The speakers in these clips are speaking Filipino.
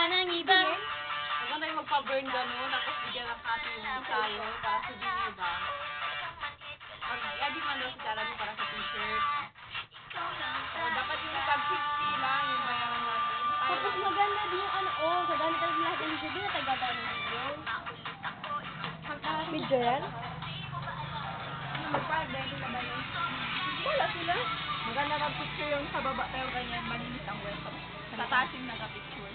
ng iba. Huwag na yung magpa-burn gano'n, tapos bigyan ng copy yung ensayo para souvenir ba? Mag-edit man daw si Charami para sa t-shirt. So, dapat yung tag 50 lang yung bayaran natin. Tapos maganda din yung ano, kaganda talaga lahat ng video na tagaba ng video. Video yan? Magpa-ready na ba yun? Wala sila. Maganda mag-picture yung sa baba pero ganyan, malinis ang welcome. Sa taas yung naka-picture.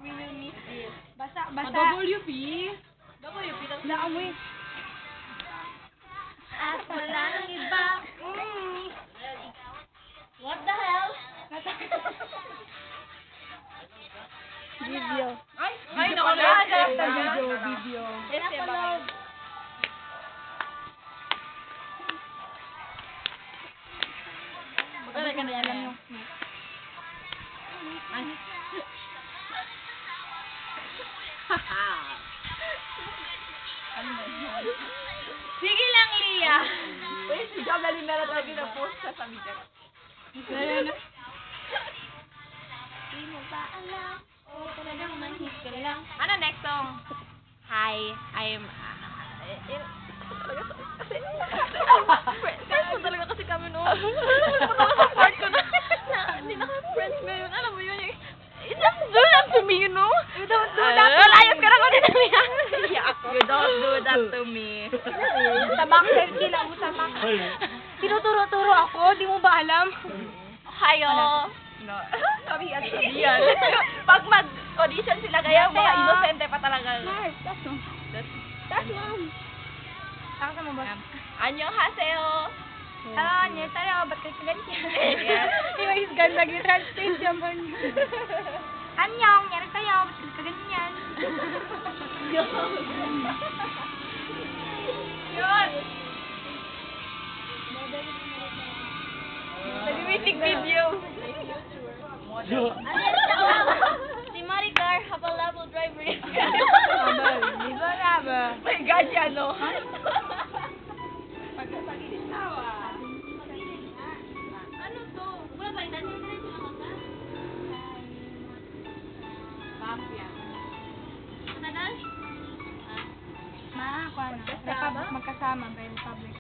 We will miss this. Basta. WP? WP, tapos Naamoy. At wala nang iba. What the hell? Video. Ay, nakalala. Video. Pinapanood. Maganda ka na yan. Ay. Ano ba yun? Sige lang, Lia. Uy, si Jam Lalimera talaga na-post sa video. Di mo ba alam? Talagang manhis ka lang. Ano next song? Hi, I'm... Friends mo talaga kasi kami no. Part ko na. Hindi na kami friends ngayon. Alam mo yun yung... It doesn't do that to me, you know? You don't do that to me. Layas ka na ko din namin. You don't do that to me. Tamak, sila mo tamak. Tinuturo-turo ako, di mo ba alam? Hayo. No. Sabihan. Pag mag-audition sila kaya mga inosente pa talaga. That's mom. Taka mo ba? Annyeonghaseyo. Hello, niya tayo, ba't kayo ganyan? Yes. Yung isgan lagi translate naman. Anyong, nyari tayo, ba't kayo ganyan? Yun. Nag-music video. Si Maricar, haba-labo driver. Di ba na ba? May gadya, no? Ano to? Wala ba yung nandito na mata? Mafia. Matagal? Magkasama ba yung public?